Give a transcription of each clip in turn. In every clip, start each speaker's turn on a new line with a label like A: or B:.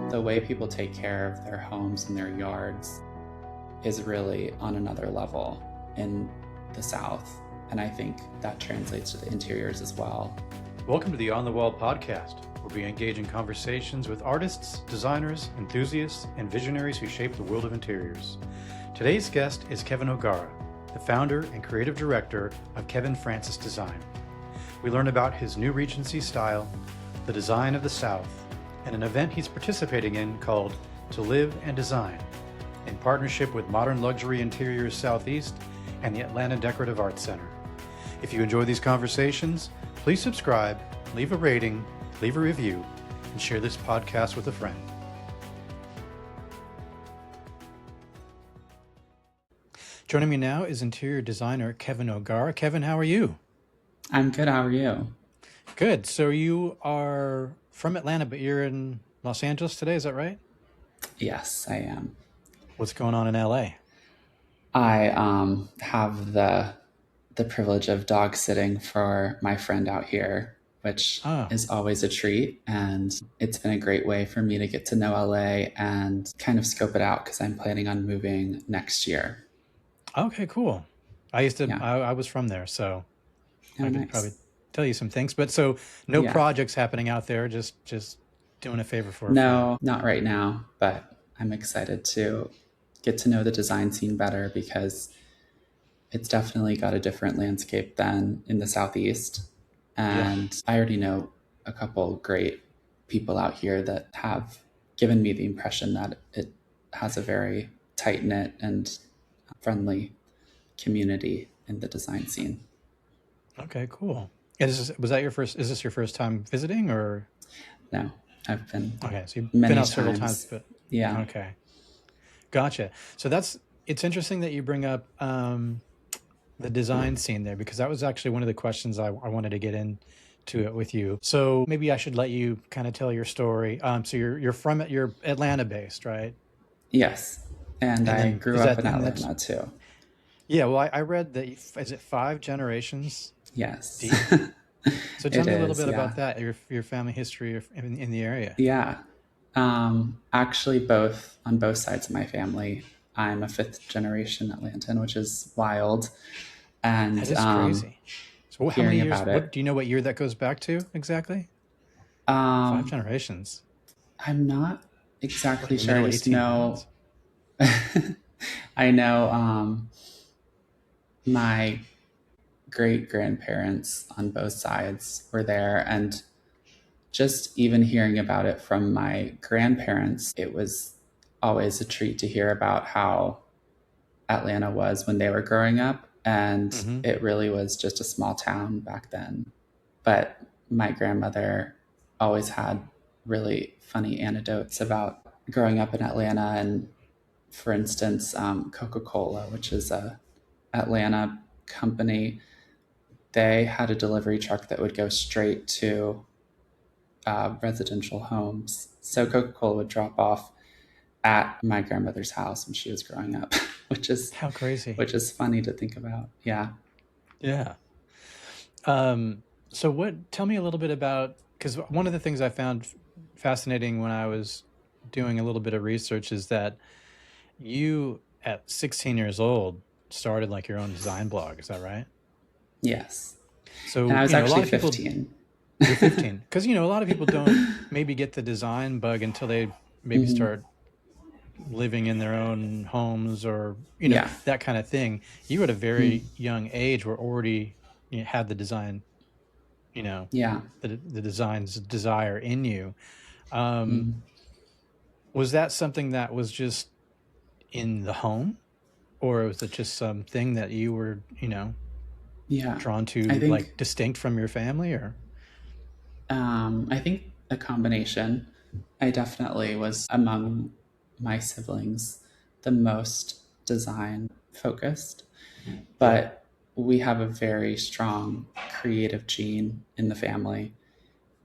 A: The way people take care of their homes and their yards is really on another level in the South. And I think that translates to the interiors as well.
B: Welcome to the On the Wall podcast, where we engage in conversations with artists, designers, enthusiasts, and visionaries who shape the world of interiors. Today's guest is Kevin O'Gara, the founder and creative director of Kevin Francis Design. We learn about his new Regency style, the design of the South, and an event he's participating in called To Live and Design, in partnership with Modern Luxury Interiors Southeast and the Atlanta Decorative Arts Center. If you enjoy these conversations, please subscribe, leave a rating, leave a review, and share this podcast with a friend. Joining me now is interior designer Kevin O'Gara. Kevin, how are you?
A: I'm good. How are you?
B: Good. So you are from Atlanta, but you're in Los Angeles today, is that right?
A: Yes, I am.
B: What's going on in LA?
A: I have the privilege of dog sitting for my friend out here, which is always a treat. And it's been a great way for me to get to know LA and kind of scope it out because I'm planning on moving next year.
B: Okay, cool. I was from there, so I could probably tell you some things. But so no projects happening out there, just doing a favor for a friend.
A: Not right now, but I'm excited to get to know the design scene better because it's definitely got a different landscape than in the Southeast. And I already know a couple great people out here that have given me the impression that it has a very tight-knit and friendly community in the design scene.
B: Okay, cool. Is this your first time visiting or?
A: No, I've been
B: okay, so you've been out several times, but
A: yeah.
B: Okay. Gotcha. So it's interesting that you bring up the design scene there, because that was actually one of the questions I wanted to get into it with you. So maybe I should let you kind of tell your story. So you're Atlanta based, right?
A: Yes. And I grew up in Atlanta too.
B: Yeah, well, I read that, is it 5 generations?
A: Yes.
B: Deep? So tell me a little bit about that, your family history in the area.
A: Yeah. Actually, on both sides of my family. I'm a 5th generation Atlantan, which is wild. And
B: that is crazy. So how many years? Do you know what year that goes back to exactly? 5 generations.
A: I'm not exactly sure. I just know. I know my great-grandparents on both sides were there, and just even hearing about it from my grandparents, it was always a treat to hear about how Atlanta was when they were growing up. And it really was just a small town back then. But my grandmother always had really funny anecdotes about growing up in Atlanta. And for instance, Coca-Cola, which is a Atlanta company, they had a delivery truck that would go straight to residential homes. So Coca-Cola would drop off at my grandmother's house when she was growing up, which is
B: how crazy,
A: which is funny to think about. Yeah.
B: So tell me a little bit about, because one of the things I found fascinating when I was doing a little bit of research is that you at 16 years old started like your own design blog. Is that right?
A: Yes.
B: So
A: and I was actually 15.
B: You're 15. Because, a lot of people don't maybe get the design bug until they maybe start living in their own homes or, that kind of thing. You at a very young age were already had the design, the design's desire in you. Was that something that was just in the home, or was it just something that you were, drawn to, like distinct from your family, or?
A: I think a combination. I definitely was among my siblings the most design focused, but we have a very strong creative gene in the family.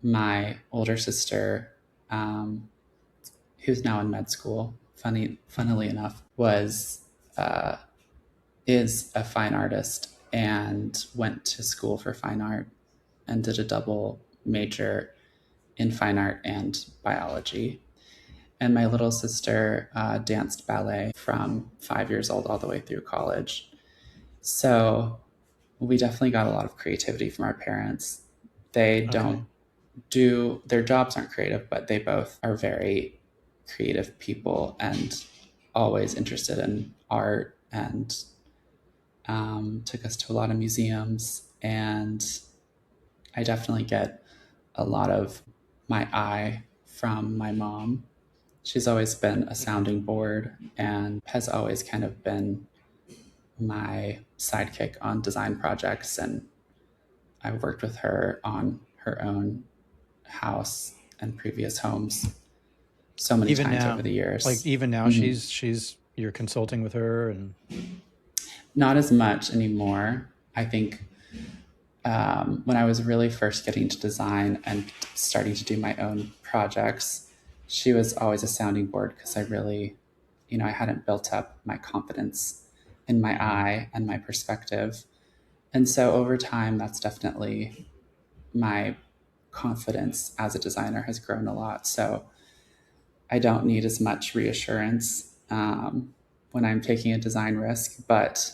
A: My older sister, who's now in med school, funnily enough, is a fine artist and went to school for fine art and did a double major in fine art and biology. And my little sister danced ballet from 5 years old all the way through college. So we definitely got a lot of creativity from our parents. They don't
B: Okay.
A: do, their jobs aren't creative, but they both are very creative people and always interested in art, and took us to a lot of museums. And I definitely get a lot of my eye from my mom. She's always been a
B: Mhm.
A: sounding board and has always kind of been my sidekick on design projects. And I've worked with her on her own house and previous homes so many
B: Even
A: times over
B: now,
A: the
B: like
A: years.
B: even now,
A: Mhm.
B: she's you're consulting with her, and
A: Not as much anymore. I think when I was really first getting to design and starting to do my own projects, she was always a sounding board because I really, I hadn't built up my confidence in my
B: Mhm.
A: eye and my perspective. And so over time, that's definitely my confidence as a designer has grown a lot. So I don't need as much reassurance when I'm taking a design risk, but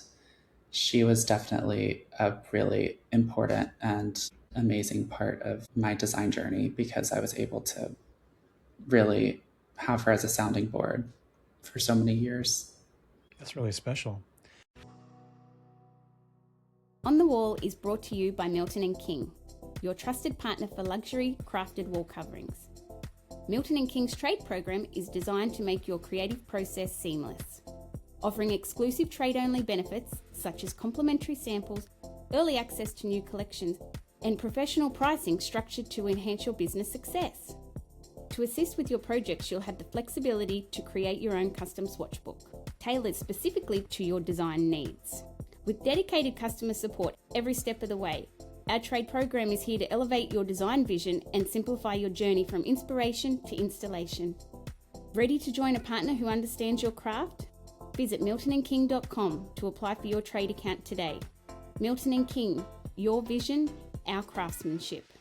A: she was definitely a really important and amazing part of my design journey because I was able to really have her as a sounding board for so many years.
B: that's really special.
C: On the Wall is brought to you by Milton and King, your trusted partner for luxury crafted wall coverings. Milton and King's trade program is designed to make your creative process seamless, offering exclusive trade-only benefits such as complimentary samples, early access to new collections, and professional pricing structured to enhance your business success. To assist with your projects, you'll have the flexibility to create your own custom swatchbook, tailored specifically to your design needs. With dedicated customer support every step of the way, our trade program is here to elevate your design vision and simplify your journey from inspiration to installation. Ready to join a partner who understands your craft? Visit miltonandking.com to apply for your trade account today. Milton and King, your vision, our craftsmanship.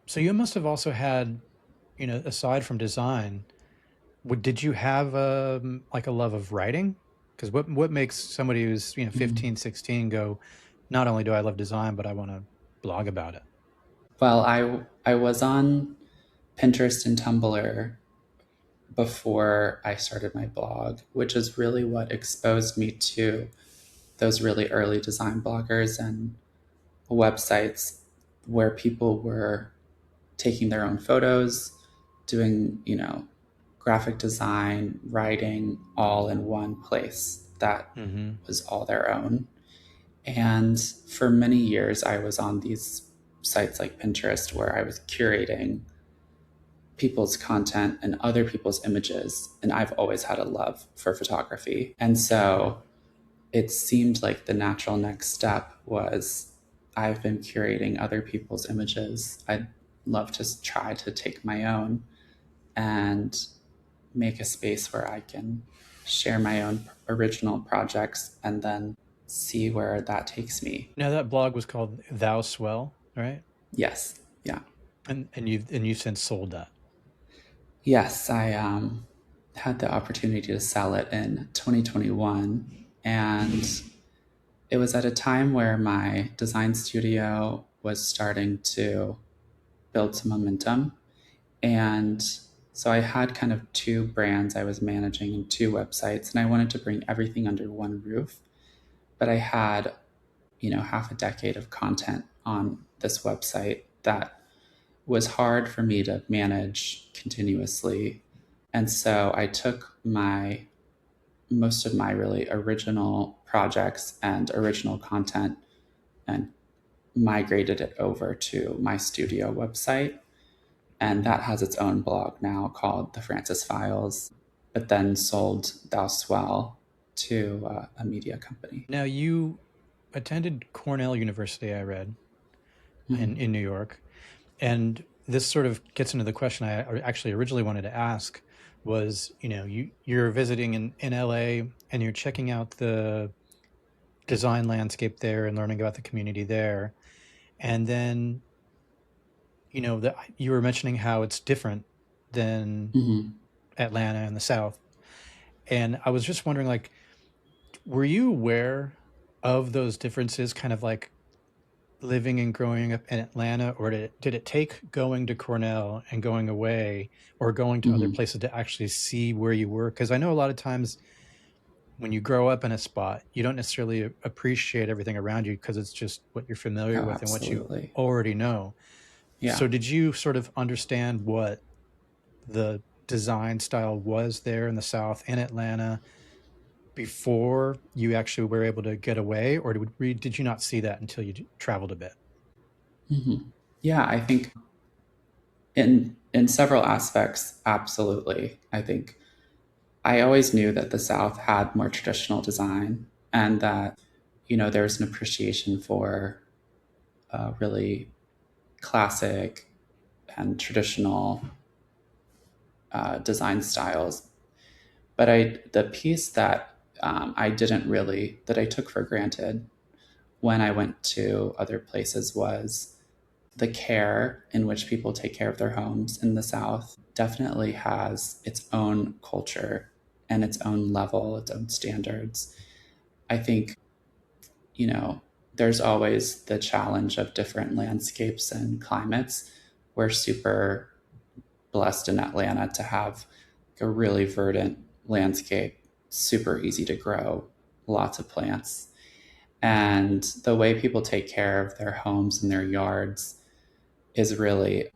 B: So you must have also had, aside from design, did you have like a love of writing? Because what makes somebody who's 15, 16 go, not only do I love design, but I want to blog about it?
A: Well, I was on Pinterest and Tumblr before I started my blog, which is really what exposed me to those really early design bloggers and websites where people were taking their own photos, doing, graphic design, writing all in one place that
B: Mm-hmm.
A: was all their own. And for many years, I was on these sites like Pinterest where I was curating people's content and other people's images. And I've always had a love for photography. And so it seemed like the natural next step was I've been curating other people's images. I'd love to try to take my own and make a space where I can share my own original projects and then see where that takes me.
B: Now that blog was called Thou Swell, right?
A: Yes. Yeah.
B: And you've since sold that.
A: Yes. I had the opportunity to sell it in 2021. And it was at a time where my design studio was starting to build some momentum. And so I had kind of two brands I was managing and two websites, and I wanted to bring everything under one roof. But I had, half a decade of content on this website that was hard for me to manage continuously. And so I took most of my really original projects and original content and migrated it over to my studio website. And that has its own blog now called The Francis Files, but then sold Thou Swell to a media company.
B: Now you attended Cornell University, I read,
A: Mhm.
B: in New York. And this sort of gets into the question I actually originally wanted to ask was, you're visiting in LA and you're checking out the design landscape there and learning about the community there. And then that you were mentioning how it's different than
A: Hmm.
B: Atlanta and the South. And I was just wondering, like, were you aware of those differences kind of like living and growing up in Atlanta, or did it take going to Cornell and going away or going to other
A: Hmm.
B: places to actually see where you were? Because I know a lot of times when you grow up in a spot, you don't necessarily appreciate everything around you because it's just what you're familiar
A: Oh,
B: with and what you
A: absolutely.
B: already know.
A: Yeah,
B: So did you sort of understand what the design style was there in the South, in Atlanta, before you actually were able to get away, or did you not see that until you traveled a bit?
A: hmm yeah. I think in several aspects, absolutely. I think I always knew that the South had more traditional design, and that there's an appreciation for really classic and traditional design styles. But the piece that I didn't really that I took for granted when I went to other places was the care in which people take care of their homes in the South definitely has its own culture and its own level, its own standards. I think, you know, there's always the challenge of different landscapes and climates. We're super blessed in Atlanta to have a really verdant landscape, super easy to grow, lots of plants. And the way people take care of their homes and their yards is really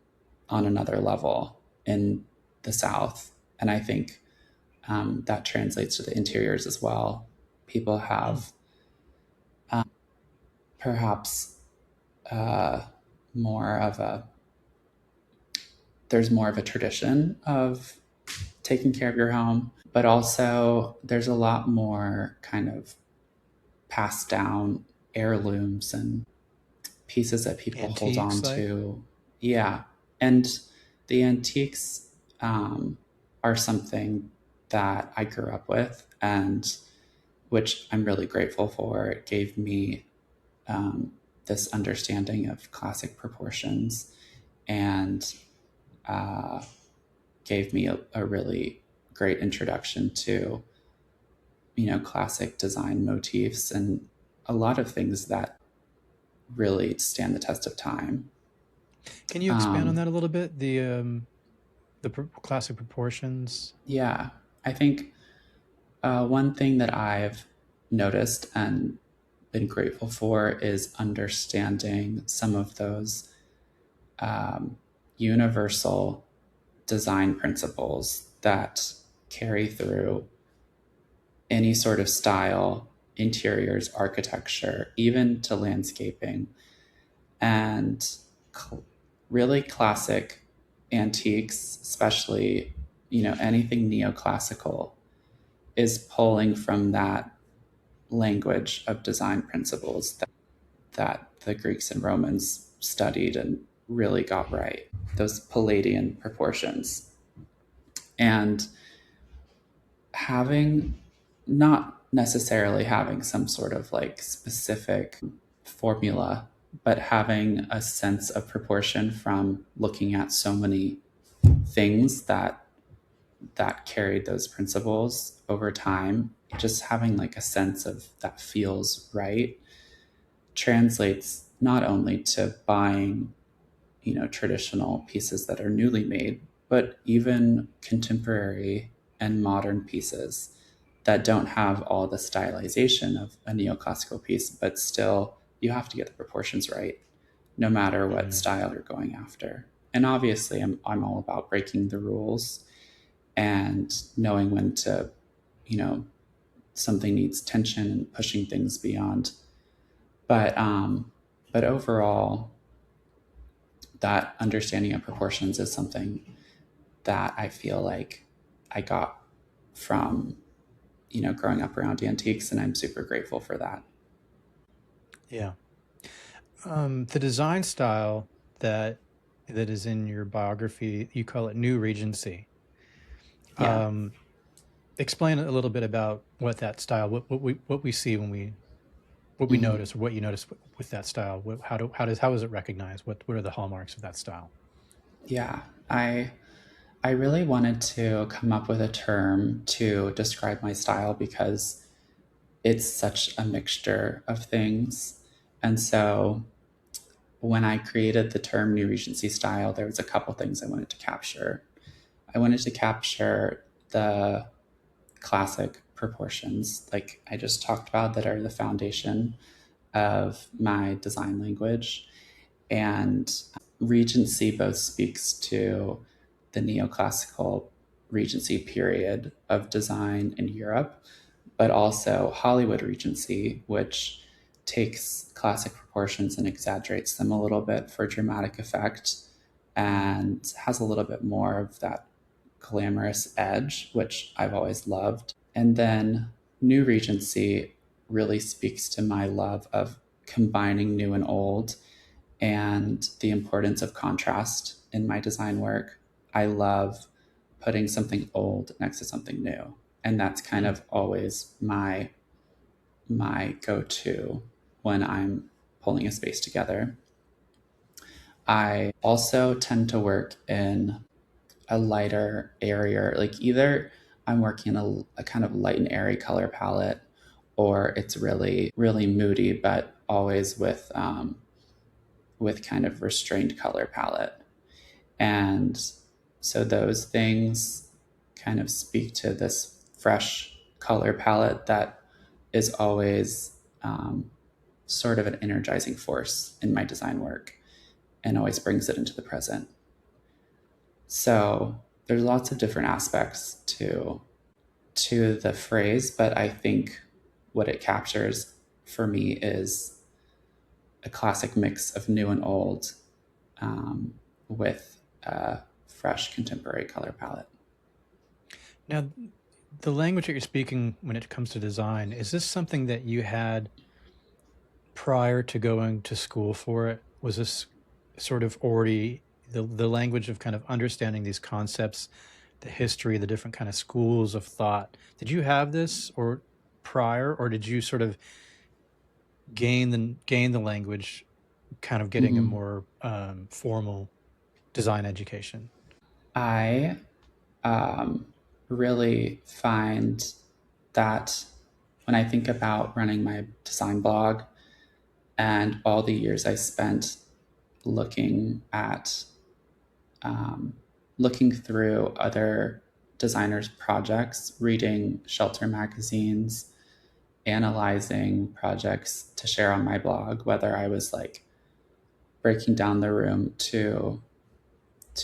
A: on another level in the South. And I think that translates to the interiors as well. People
B: Hmm.
A: have perhaps uh, more of a, there's more of a tradition of taking care of your home, but also there's a lot more kind of passed down heirlooms and pieces that people hold on
B: Antiques, like?
A: to. Yeah. And the antiques are something that I grew up with and which I'm really grateful for. It gave me um, this understanding of classic proportions and uh, gave me a really great introduction to classic design motifs and a lot of things that really stand the test of time.
B: Can you expand on
A: Um,
B: that a little bit? The classic proportions.
A: yeah, I think one thing that I've noticed and been grateful for is understanding some of those um, universal design principles that carry through any sort of style, interiors, architecture, even to landscaping, and cl- really classic antiques, especially anything neoclassical, is pulling from that language of design principles that the Greeks and Romans studied and really got right. Those Palladian proportions. And having, not necessarily having some sort of like specific formula, but having a sense of proportion from looking at so many things that carried those principles over time, just having like a sense of that feels right translates not only to buying traditional pieces that are newly made, but even contemporary and modern pieces that don't have all the stylization of a neoclassical piece, but still you have to get the proportions right, no matter what
B: Hmm.
A: style you're going after. And obviously, I'm all about breaking the rules and knowing when to, you know, something needs tension and pushing things beyond. But but overall, that understanding of proportions is something that I feel like I got from growing up around antiques, and I'm super grateful for that.
B: Yeah. The design style that that is in your biography, you call it New Regency.
A: Yeah.
B: Um, Explain a little bit about what that style, what we see when what we
A: hmm
B: notice, or what you notice with that style. How is it recognized? What are the hallmarks of that style?
A: Yeah, I really wanted to come up with a term to describe my style because it's such a mixture of things. And so when I created the term New Regency style, there was a couple things I wanted to capture. I wanted to capture the classic proportions, like I just talked about, that are the foundation of my design language. And Regency both speaks to the neoclassical Regency period of design in Europe, but also Hollywood Regency, which takes classic proportions and exaggerates them a little bit for dramatic effect and has a little bit more of that glamorous edge, which I've always loved. And then New Regency really speaks to my love of combining new and old and the importance of contrast in my design work. I love putting something old next to something new. And that's kind of always my go-to when I'm pulling a space together. I also tend to work in a lighter, airier, like either I'm working a kind of light and airy color palette, or it's really, really moody, but always with kind of restrained color palette. And so those things kind of speak to this fresh color palette that is always sort of an energizing force in my design work and always brings it into the present. So there's lots of different aspects to the phrase, but I think what it captures for me is a classic mix of new and old, with a fresh contemporary color palette.
B: Now, the language that you're speaking when it comes to design, is this something that you had prior to going to school for it? Was this sort of already the language of kind of understanding these concepts, the history, the different kind of schools of thought? Did you have this or prior, or did you sort of gain the language, kind of getting a
A: Mm-hmm.
B: more formal design education?
A: I really find that when I think about running my design blog and all the years I spent looking at looking through other designers' projects, reading shelter magazines, analyzing projects to share on my blog, whether I was like breaking down the room to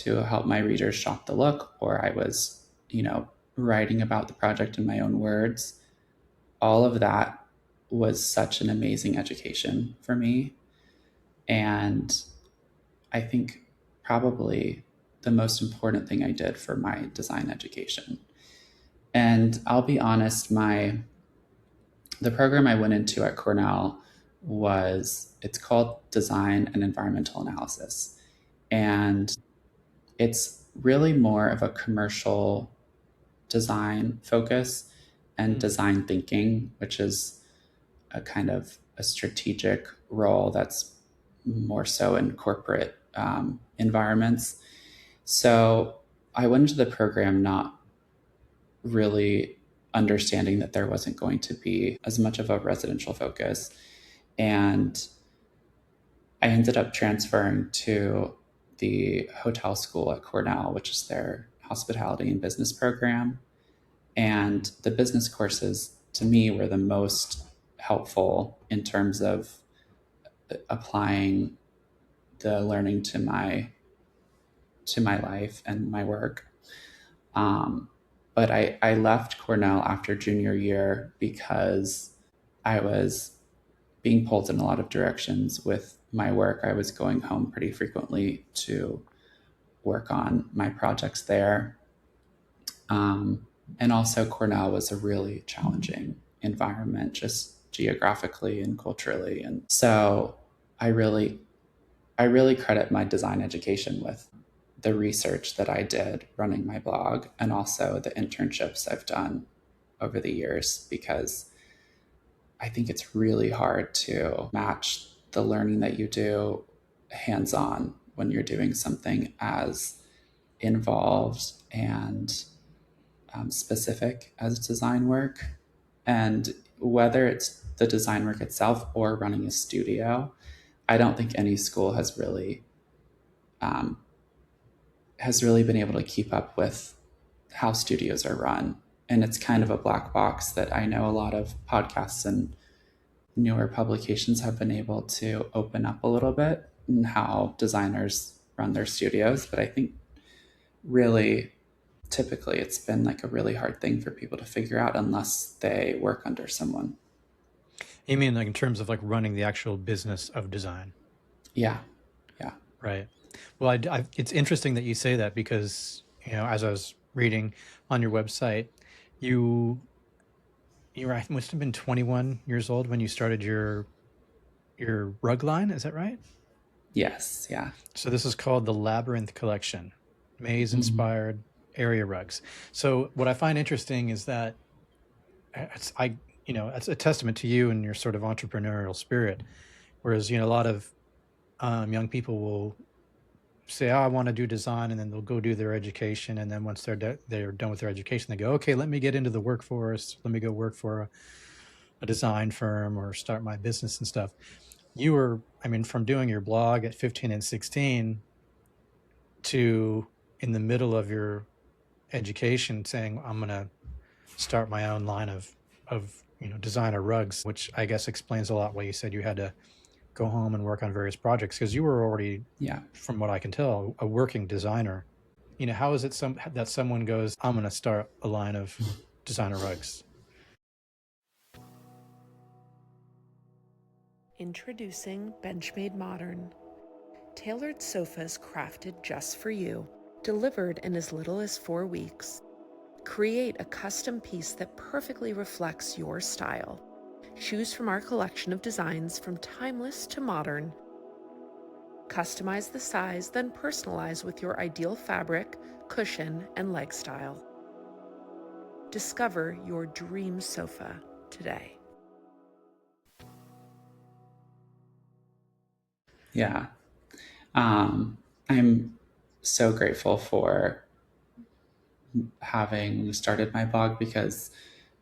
A: help my readers shop the look, or I was, writing about the project in my own words. All of that was such an amazing education for me. And I think probably the most important thing I did for my design education. And I'll be honest, the program I went into at Cornell it's called Design and Environmental Analysis. And it's really more of a commercial design focus and design thinking, which is a kind of a strategic role that's more so in corporate environments. So I went into the program not really understanding that there wasn't going to be as much of a residential focus. And I ended up transferring to the hotel school at Cornell, which is their hospitality and business program. And the business courses to me were the most helpful in terms of applying the learning to my life and my work. But I left Cornell after junior year because I was being pulled in a lot of directions with my work. I was going home pretty frequently to work on my projects there. And also, Cornell was a really challenging environment, just geographically and culturally. And so I really, I really credit my design education with the research that I did running my blog and also the internships I've done over the years, because I think it's really hard to match the learning that you do hands on when you're doing something as involved and specific as design work. And whether it's the design work itself or running a studio, I don't think any school um, has really been able to keep up with how studios are run. And it's kind of a black box that I know a lot of podcasts and newer publications have been able to open up a little bit in how designers run their studios. But I think really, typically, it's been like a really hard thing for people to figure out unless they work under someone.
B: You mean like in terms of like running the actual business of design?
A: Yeah. Yeah.
B: Right. Well, it's interesting that you say that because, as I was reading on your website, you I must have been 21 years old when you started your rug line. Is that right?
A: Yes. Yeah.
B: So this is called the Labyrinth Collection, maze-inspired area rugs. So what I find interesting is that it's a testament to you and your sort of entrepreneurial spirit. Whereas, a lot of young people will say, "Oh, I want to do design," and then they'll go do their education, and then once they're done with their education, they go, "Okay, let me get into the workforce. Let me go work for a design firm or start my business and stuff." You were, from doing your blog at 15 and 16 to in the middle of your education saying, "I'm going to start my own line of designer rugs," which I guess explains a lot why you said you had to go home and work on various projects, because you were already, from what I can tell, a working designer. How is it that someone goes, "I'm going to start a line of designer rugs"?
D: Introducing Benchmade Modern. Tailored sofas crafted just for you, delivered in as little as 4 weeks. Create a custom piece that perfectly reflects your style. Choose from our collection of designs from timeless to modern. Customize the size, then personalize with your ideal fabric, cushion, and leg style. Discover your dream sofa today.
A: Yeah. I'm so grateful for having started my blog because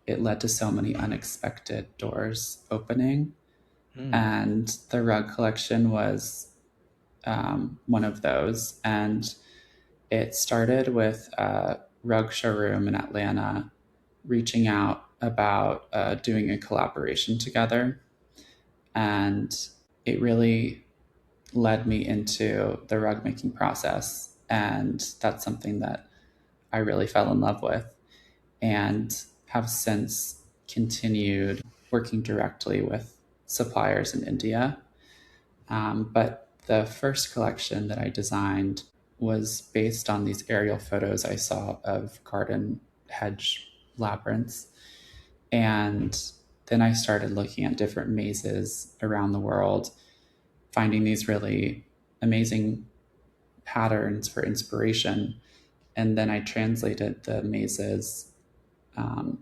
A: it led to so many unexpected doors opening. And the rug collection was one of those. And it started with a rug showroom in Atlanta reaching out about doing a collaboration together. And it really led me into the rug making process. And that's something that I really fell in love with and have since continued working directly with suppliers in India. But the first collection that I designed was based on these aerial photos I saw of garden hedge labyrinths. And then I started looking at different mazes around the world, finding these really amazing patterns for inspiration. And then I translated the mazes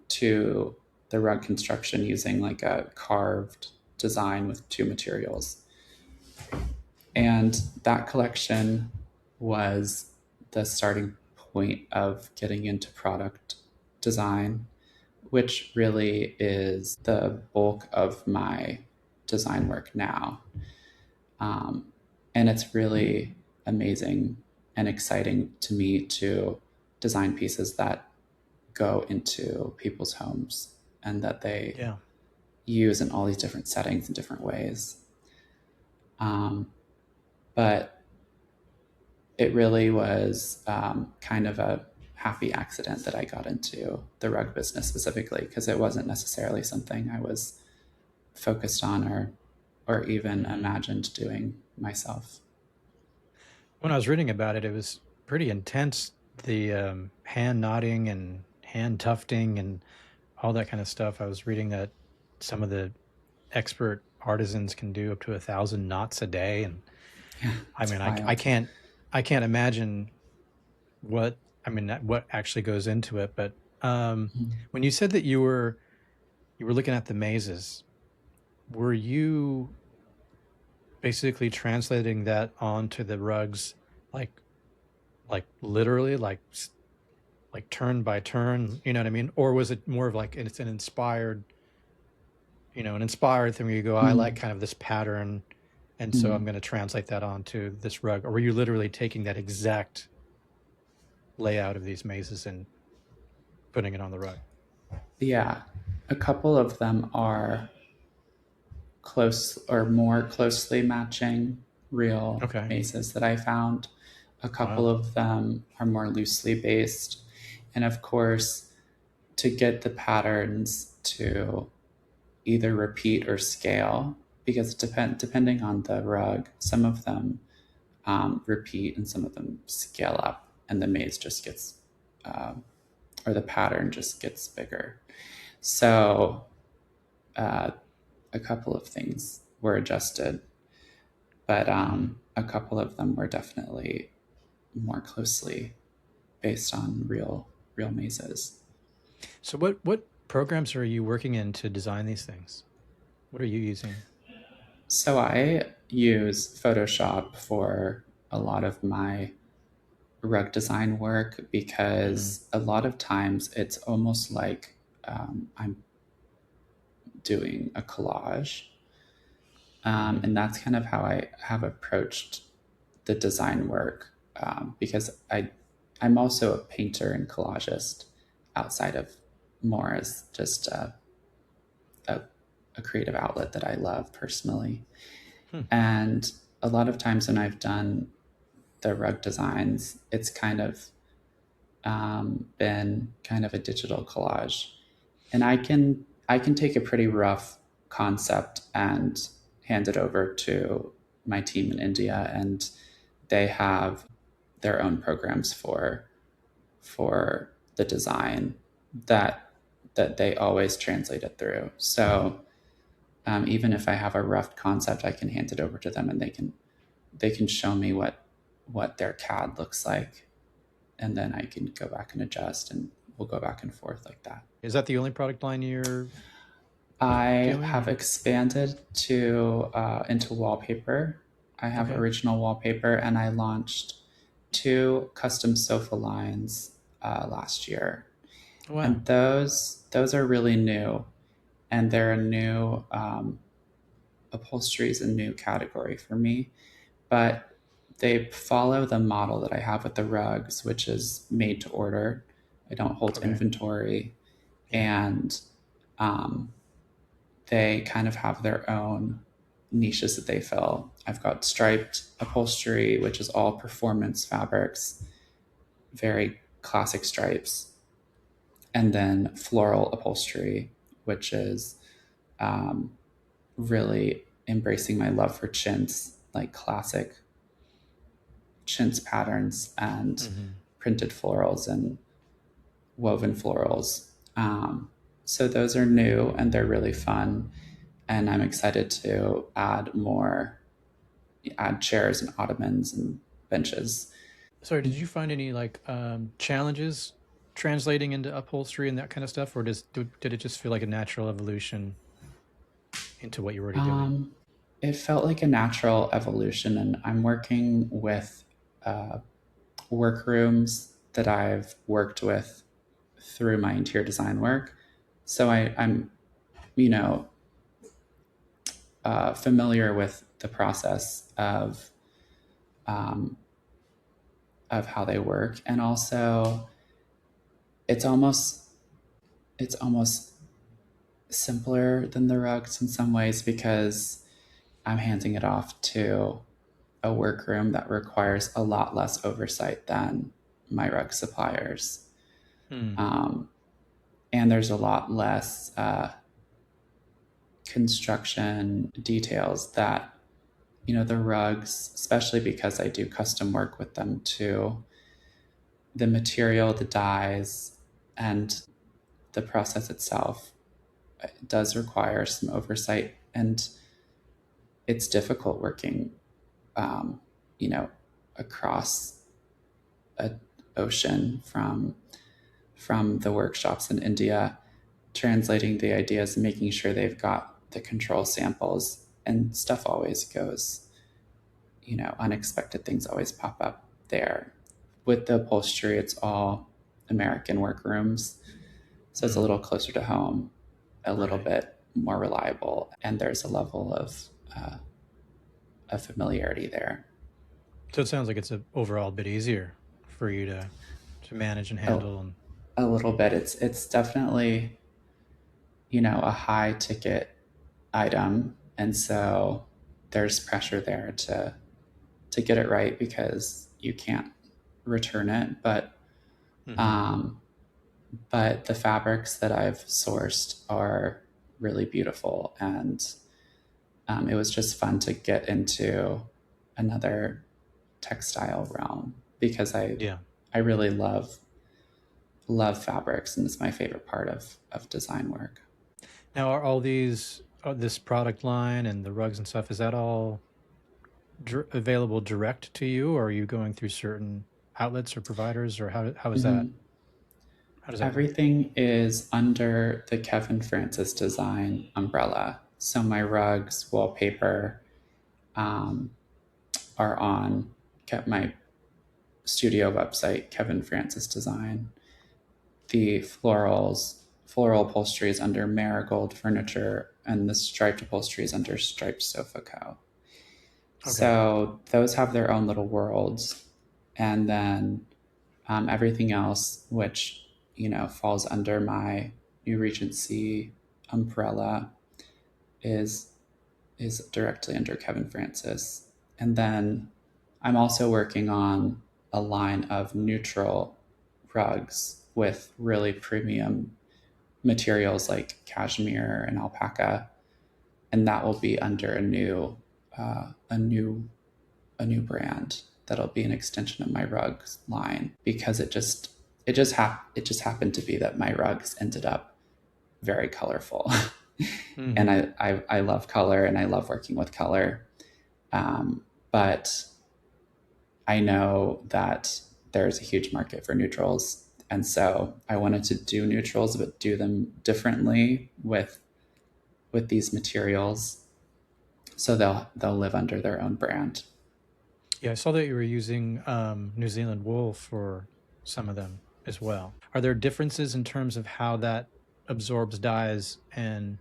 A: to the rug construction using like a carved design with two materials. And that collection was the starting point of getting into product design, which really is the bulk of my design work now. And it's really amazing and exciting to me to design pieces that go into people's homes and that they use in all these different settings and different ways. But it really was kind of a happy accident that I got into the rug business specifically, because it wasn't necessarily something I was focused on or even imagined doing myself.
B: When I was reading about it, it was pretty intense. The hand knotting and hand tufting and all that kind of stuff. I was reading that some of the expert artisans can do up to 1,000 knots a day, and I can't imagine what actually goes into it. But when you said that you were looking at the mazes, were you basically translating that onto the rugs, like literally, like turn by turn, you know what I mean? Or was it more of like it's an inspired, an inspired thing where you go, I like
A: Mm,
B: kind of this pattern, and so I'm
A: mm.
B: going to translate that onto this rug? Or were you literally taking that exact layout of these mazes and putting it on the rug?
A: Yeah, a couple of them are close or more closely matching real
B: Okay.
A: mazes that I found. A couple
B: Wow.
A: of them are more loosely based. And of course, to get the patterns to either repeat or scale, because depending on the rug, some of them repeat and some of them scale up, and the maze just gets, uh, or the pattern just gets bigger. So uh, a couple of things were adjusted, but
B: Mm-hmm.
A: a couple of them were definitely more closely based on real mazes.
B: So what programs are you working in to design these things? What are you using?
A: So I use Photoshop for a lot of my rug design work
B: Mm-hmm.
A: because a lot of times it's almost like I'm doing a collage.
B: Mm-hmm.
A: And that's kind of how I have approached the design work because I'm also a painter and collagist outside of more as just a, a creative outlet that I love personally.
B: Hmm.
A: And a lot of times when I've done the rug designs, it's kind of been kind of a digital collage, and I can take a pretty rough concept and hand it over to my team in India, and they have their own programs for the design that they always translate it through. So even if I have a rough concept, I can hand it over to them, and they can show me what their CAD looks like, and then I can go back and adjust, and we'll go back and forth like that.
B: Is that the only product line you're
A: I
B: doing?
A: have
B: Or
A: expanded to into wallpaper. I have
B: okay.
A: original wallpaper, and I launched two custom sofa lines last year,
B: Wow.
A: and those are really new, and they're a new upholstery is a new category for me, but they follow the model that I have with the rugs, which is made to order. I don't hold
B: Okay.
A: inventory,
B: Yeah.
A: and um, they kind of have their own niches that they fill. I've got striped upholstery, which is all performance fabrics, very classic stripes, and then floral upholstery, which is um, really embracing my love for chintz, like classic chintz patterns and
B: Mm-hmm.
A: printed florals and woven florals. So those are new and they're really fun. And I'm excited to add chairs and ottomans and benches.
B: Sorry, did you find any like challenges translating into upholstery and that kind of stuff, or did it just feel like a natural evolution into what you're already doing?
A: Um, it felt like a natural evolution, and I'm working with uh, workrooms that I've worked with through my interior design work. So I'm, you know, familiar with the process um, of how they work, and also it's almost it's almost simpler than the rugs in some ways because I'm handing it off to a workroom that requires a lot less oversight than my rug suppliers.
B: Hmm.
A: Um, and there's a lot less construction details that, the rugs, especially because I do custom work with them too, the material, the dyes, and the process itself does require some oversight. And it's difficult working, um, you know, across a ocean from the workshops in India, translating the ideas and making sure they've got the control samples, and stuff always goes unexpected things always pop up there. With the upholstery, it's all American workrooms, so it's a little closer to home, a little bit more reliable, and there's a level of familiarity there.
B: So it sounds like it's overall a bit easier for you to manage and handle. And
A: A little bit. It's definitely a high ticket item, and so there's pressure there to get it right because you can't return it. But the fabrics that I've sourced are really beautiful, and it was just fun to get into another textile realm because I really love fabrics, and it's my favorite part of design work.
B: now, are all these this product line and the rugs and stuff, is that all available direct to you, or are you going through certain outlets or providers, or how is that? How does that work?
A: Everything is under the Kevin Francis Design umbrella. So my rugs, wallpaper, um, are on my studio website, Kevin Francis Design. The floral upholstery is under Marigold Furniture, and the striped upholstery is under Striped Sofa Co. So those have their own little worlds, and then everything else, which falls under my New Regency umbrella, is directly under Kevin Francis. And then I'm also working on a line of neutral rugs with really premium materials like cashmere and alpaca, and that will be under a new brand that'll be an extension of my rugs line because it just happened to be that my rugs ended up very colorful. And I love color and I love working with color. But I know that there's a huge market for neutrals. And so I wanted to do neutrals, but do them differently with these materials. So they'll live under their own brand.
B: Yeah, I saw that you were using New Zealand wool for some of them as well. Are there differences in terms of how that absorbs dyes, and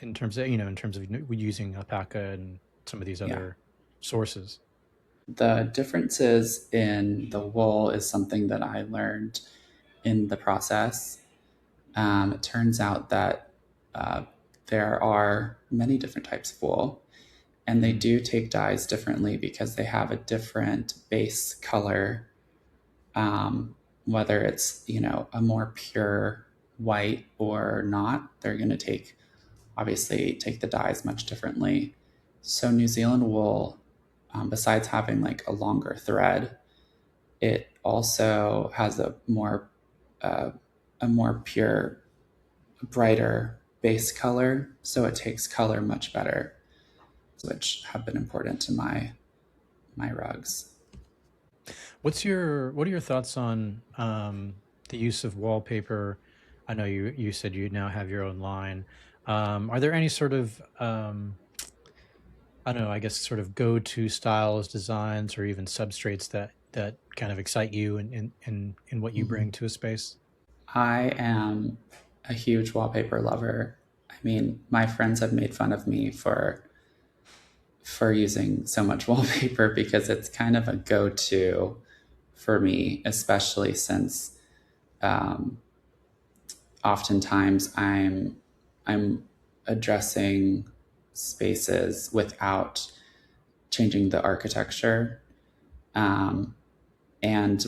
B: in terms of using alpaca and some of these other sources?
A: The differences in the wool is something that I learned in the process. It turns out that there are many different types of wool, and they do take dyes differently because they have a different base color. Whether it's a more pure white or not, they're going to obviously take the dyes much differently. So New Zealand wool, besides having like a longer thread, it also has a more pure, brighter base color, so it takes color much better, which have been important to my rugs.
B: What are your thoughts on the use of wallpaper? I know you said you now have your own line. Are there any sort of I don't know, I guess sort of go-to styles, designs, or even substrates that kind of excite you in what you bring to a space?
A: I am a huge wallpaper lover. I mean, my friends have made fun of me for using so much wallpaper because it's kind of a go-to for me, especially since um, oftentimes I'm addressing spaces without changing the architecture. And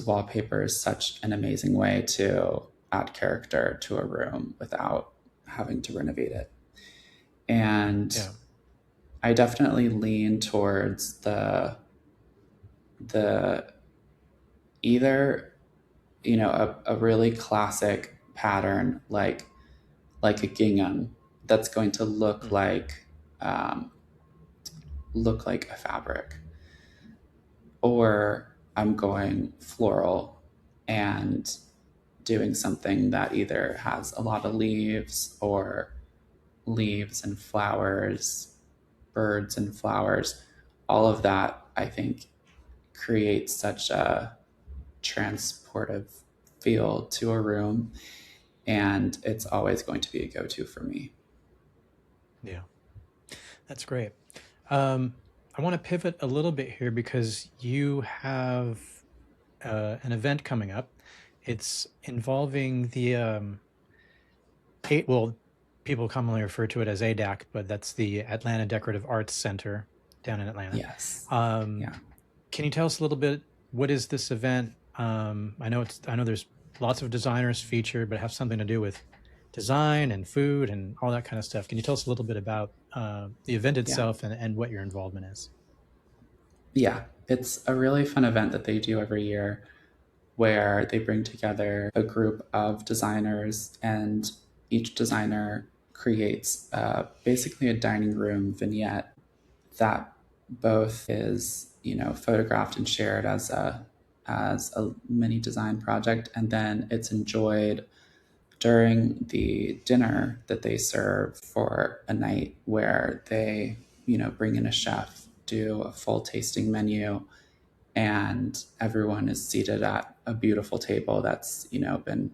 A: wallpaper is such an amazing way to add character to a room without having to renovate it. And I definitely lean towards the either a really classic pattern like a gingham that's going to look like a fabric, or I'm going floral and doing something that either has a lot of leaves or leaves and flowers, birds and flowers. All of that I think creates such a transportive feel to a room, and it's always going to be a go-to for me.
B: Yeah, that's great. I want to pivot a little bit here because you have an event coming up. It's involving the well, people commonly refer to it as ADAC, but that's the Atlanta Decorative Arts Center down in Atlanta.
A: Yes.
B: Um,
A: Yeah.
B: can you tell us a little bit? What is this event? I know there's lots of designers featured, but it has something to do with design and food and all that kind of stuff. Can you tell us a little bit about the event
A: Yeah.
B: itself and what your involvement is?
A: Yeah. It's a really fun event that they do every year where they bring together a group of designers, and each designer creates basically a dining room vignette that both is, photographed and shared as a mini design project, and then it's enjoyed during the dinner that they serve for a night where they, bring in a chef, do a full tasting menu, and everyone is seated at a beautiful table that's, been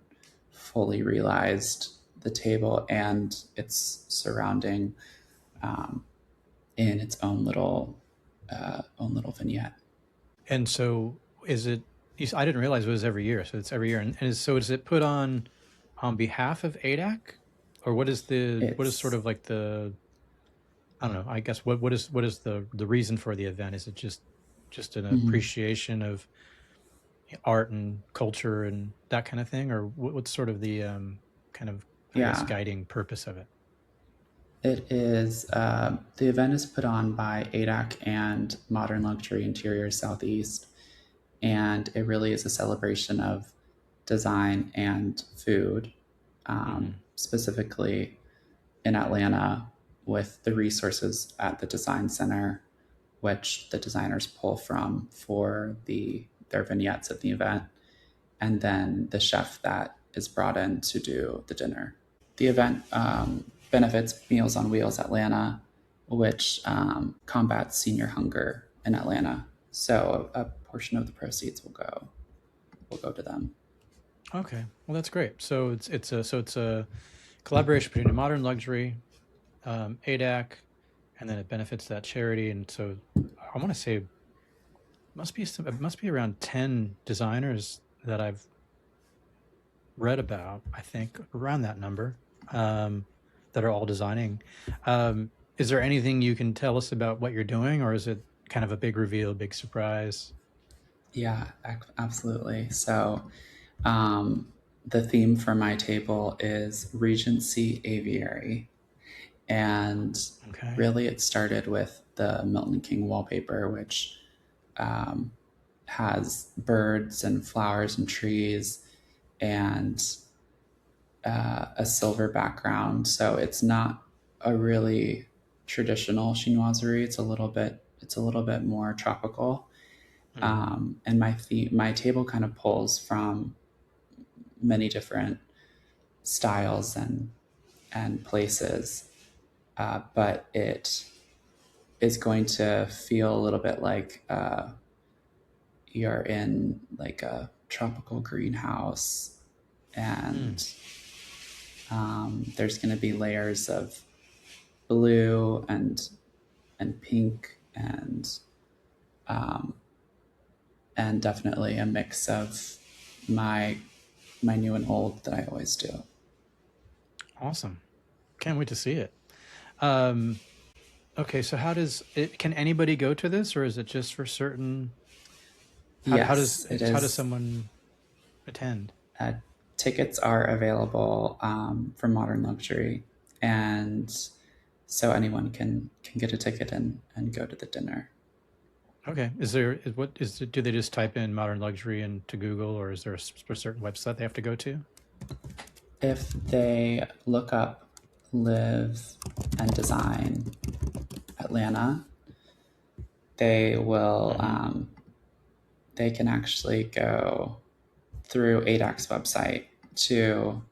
A: fully realized, the table and its surrounding, um, in its own little vignette.
B: And so, is it? I didn't realize it was every year. So it's every year, so is it put on behalf of ADAC, or what is sort
A: It's
B: of like the, I don't know. I guess what is the reason for the event? Is it just an
A: mhm.
B: appreciation of art and culture and that kind of thing, or what's sort of the kind of, I guess,
A: Yeah,
B: guiding purpose of it?
A: it is. The event is put on by ADAC and Modern Luxury Interiors Southeast, and it really is a celebration of design and food,
B: Hmm.
A: specifically in Atlanta, with the resources at the design center, which the designers pull from for their vignettes at the event, and then the chef that is brought in to do the dinner. The event benefits Meals on Wheels Atlanta, which combats senior hunger in Atlanta. So a portion of the proceeds will go to them.
B: Okay, well that's great. So it's a collaboration between a modern luxury, ADAC, and then it benefits that charity. And so I want to say it must be around 10 designers that I've read about, I think around that number, um, that are all designing. Is there anything you can tell us about what you're doing, or is it kind of a big reveal, big surprise?
A: Yeah, absolutely. So um, the theme for my table is Regency Aviary. And
B: Okay.
A: really, it started with the Milton King wallpaper, which um, has birds and flowers and trees and a silver background. So it's not a really traditional chinoiserie. It's a little bit more tropical.
B: Hmm.
A: And my table kind of pulls from many different styles and places, but it is going to feel a little bit like you're in like a tropical greenhouse,
B: Mm.
A: and there's going to be layers of blue and pink um, and definitely a mix of my my new and old that I always do.
B: Awesome. Can't wait to see it. Um, okay, so how does it? Can anybody go to this, or is it just for certain?
A: Yes, it
B: How does
A: is.
B: someone attend?
A: Uh, Tickets are available for Modern Luxury, and so anyone can get a ticket and go to the dinner.
B: Okay, do they just type in modern luxury into Google, or is there a certain website they have to go to?
A: If they look up Live and Design Atlanta, they will
B: Hmm.
A: they can actually go through ADAC's website to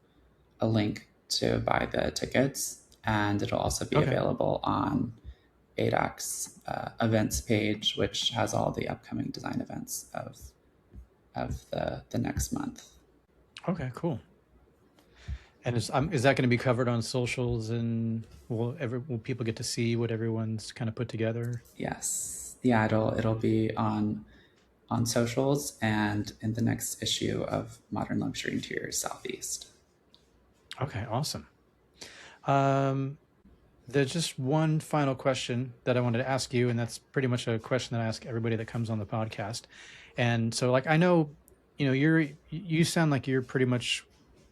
A: a link to buy the tickets, and it'll also be
B: Okay.
A: available on ADAC's events page, which has all the upcoming design events of the next month.
B: Okay, cool. And is that going to be covered on socials, and will people get to see what everyone's kind of put together?
A: Yes. Yeah, it'll be on socials and in the next issue of Modern Luxury Interiors Southeast.
B: Okay, awesome. There's just one final question that I wanted to ask you, and that's pretty much a question that I ask everybody that comes on the podcast. And so, like, I know, you sound like you're pretty much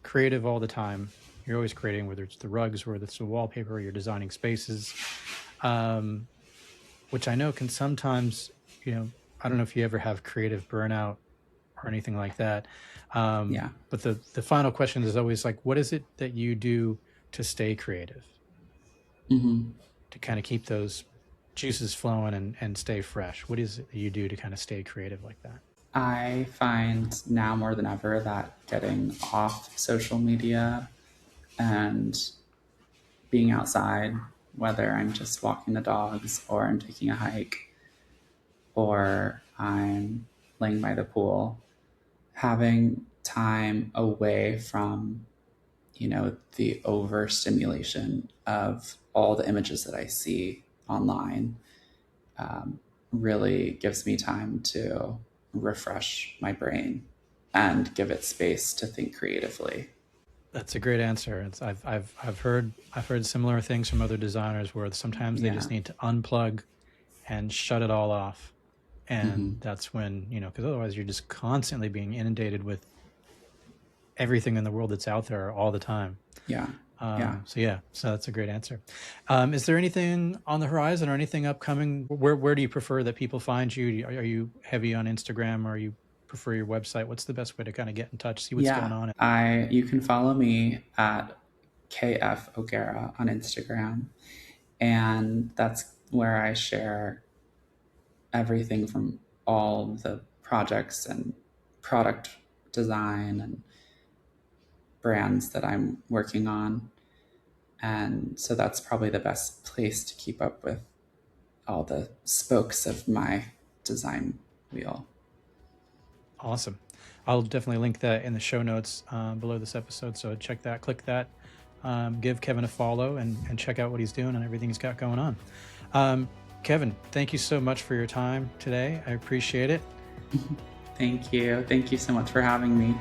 B: creative all the time. You're always creating, whether it's the rugs, whether it's the wallpaper, you're designing spaces, which I know can sometimes, I don't know if you ever have creative burnout or anything like that.
A: Yeah.
B: But the final question is always like, what is it that you do to stay creative?
A: Mm-hmm.
B: To kind of keep those juices flowing and stay fresh? What is it that you do to kind of stay creative like that?
A: I find now more than ever that getting off social media and being outside, whether I'm just walking the dogs or I'm taking a hike or I'm laying by the pool, having time away from, the overstimulation of all the images that I see online, really gives me time to refresh my brain and give it space to think creatively.
B: That's a great answer. I've heard similar things from other designers where sometimes they just need to unplug and shut it all off, and that's when, because otherwise you're just constantly being inundated with everything in the world that's out there all the time. So that's a great answer. Is there anything on the horizon or anything upcoming? Where do you prefer that people find you? Are you heavy on Instagram, or you prefer your website? What's the best way to kind of get in touch, see what's going on?
A: You can follow me at KF O'Gara on Instagram, and that's where I share everything from all the projects and product design and brands that I'm working on. And so that's probably the best place to keep up with all the spokes of my design wheel.
B: Awesome. I'll definitely link that in the show notes below this episode. So check that, click that, give Kevin a follow, and check out what he's doing and everything he's got going on. Kevin, thank you so much for your time today. I appreciate it.
A: Thank you. Thank you so much for having me.